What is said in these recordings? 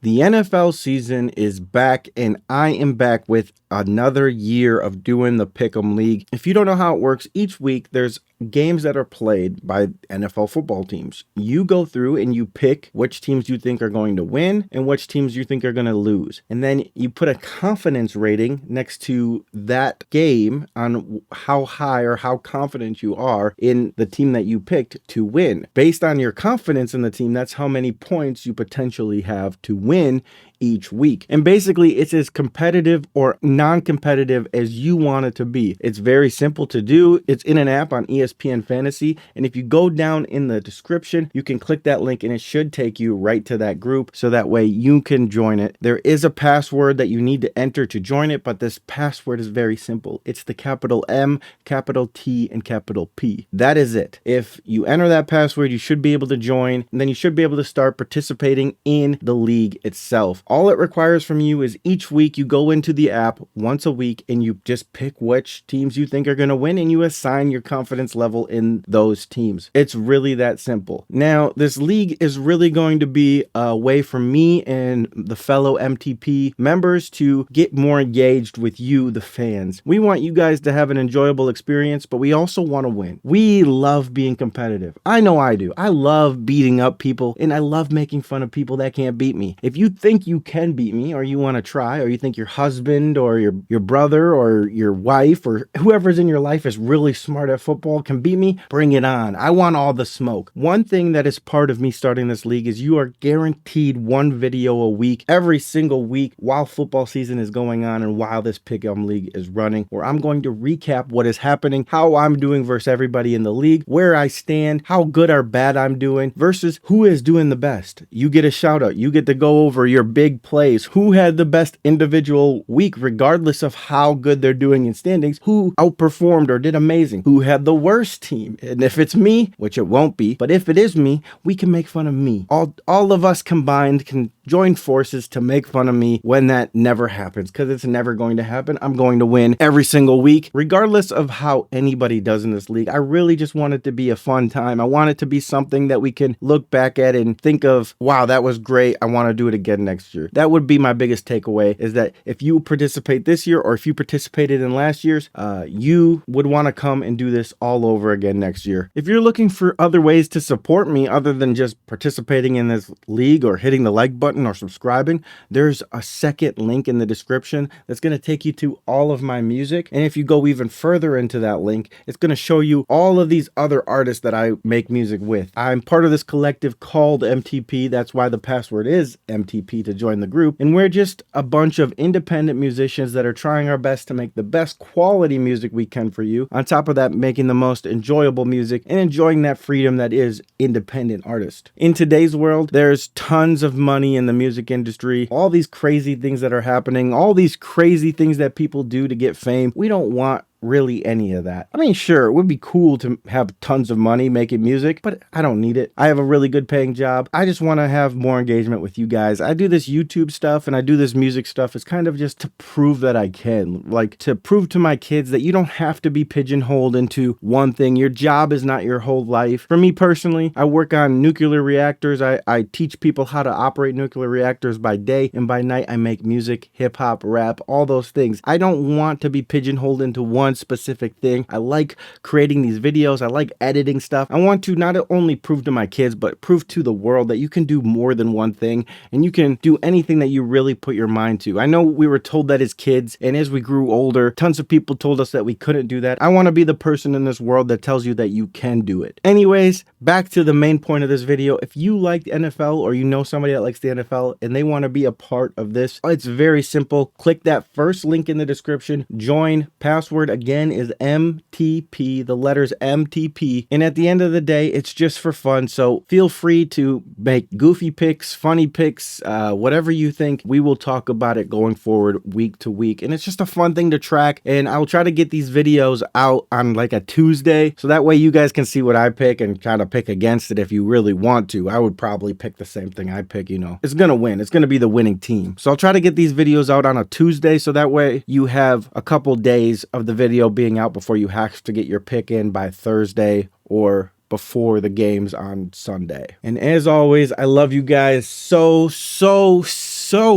The NFL season is back, and I am back with another year of doing the Pick'em League. If you don't know how it works, each week there's games that are played by NFL football teams. You go through and you pick which teams you think are going to win and which teams you think are going to lose. And then you put a confidence rating next to that game on how high or how confident you are in the team that you picked to win. Based on your confidence in the team, that's how many points you potentially have to win each week. And basically, it's as competitive or non-competitive as you want it to be. It's very simple to do. It's in an app on ESPN Fantasy. And if you go down in the description, you can click that link and it should take you right to that group. So that way you can join it. There is a password that you need to enter to join it, but this password is very simple. It's the capital M, capital T, and capital P. That is it. If you enter that password, you should be able to join, and then you should be able to start participating in the league itself. All it requires from you is each week you go into the app once a week and you just pick which teams you think are going to win and you assign your confidence level in those teams. It's really that simple. Now, this league is really going to be a way for me and the fellow MTP members to get more engaged with you, the fans. We want you guys to have an enjoyable experience, but we also want to win. We love being competitive. I know I do. I love beating up people and I love making fun of people that can't beat me. If you think you can beat me or you want to try, or you think your husband or your brother or your wife or whoever's in your life is really smart at football can beat me, bring it on. I want all the smoke. One thing that is part of me starting this league is you are guaranteed one video a week, every single week while football season is going on and while this Pick'em League is running, where I'm going to recap what is happening, how I'm doing versus everybody in the league, where I stand, how good or bad I'm doing versus who is doing the best. You get a shout out. You get to go over your big plays, who had the best individual week regardless of how good they're doing in standings, who outperformed or did amazing, who had the worst team. And if it's me, which it won't be, but if it is me, we can make fun of me. All of us combined can join forces to make fun of me when that never happens, because it's never going to happen. I'm going to win every single week regardless of how anybody does in this league. I really just want it to be a fun time. I want it to be something that we can look back at and think of, wow, that was great. I want to do it again next year. That would be my biggest takeaway, is that if you participate this year or if you participated in last year's, you would want to come and do this all over again next year. If you're looking for other ways to support me other than just participating in this league or hitting the like button or subscribing, there's a second link in the description that's going to take you to all of my music. And if you go even further into that link, it's going to show you all of these other artists that I make music with. I'm part of this collective called MTP. That's why the password is MTP to join the group. And we're just a bunch of independent musicians that are trying our best to make the best quality music we can for you. On top of that, making the most enjoyable music and enjoying that freedom that is independent artist. In today's world, there's tons of money in the music industry, all these crazy things that are happening, all these crazy things that people do to get fame. We don't want really any of that. I mean, sure, it would be cool to have tons of money making music, but I don't need it. I have a really good paying job. I just want to have more engagement with you guys. I do this YouTube stuff and I do this music stuff. It's kind of just to prove that I can, like to prove to my kids that you don't have to be pigeonholed into one thing. Your job is not your whole life. For me personally, I work on nuclear reactors. I teach people how to operate nuclear reactors by day, and by night I make music, hip hop, rap, all those things. I don't want to be pigeonholed into one specific thing. I like creating these videos. I like editing stuff. I want to not only prove to my kids, but prove to the world that you can do more than one thing and you can do anything that you really put your mind to. I know we were told that as kids, and as we grew older, tons of people told us that we couldn't do that. I want to be the person in this world that tells you that you can do it. Anyways, back to the main point of this video. If you like the NFL or you know somebody that likes the NFL and they want to be a part of this, it's very simple. Click that first link in the description. Join. Password again is MTP, the letters MTP. And at the end of the day, it's just for fun. So feel free to make goofy picks, funny picks, whatever you think. We will talk about it going forward week to week. And it's just a fun thing to track. And I'll try to get these videos out on like a Tuesday. So that way you guys can see what I pick and kind of pick against it if you really want to. I would probably pick the same thing I pick, you know. It's going to win. It's going to be the winning team. So I'll try to get these videos out on a Tuesday. So that way you have a couple days of the video being out before you have to get your pick in by Thursday or before the games on Sunday. And as always, I love you guys so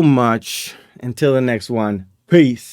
much. Until the next one, peace.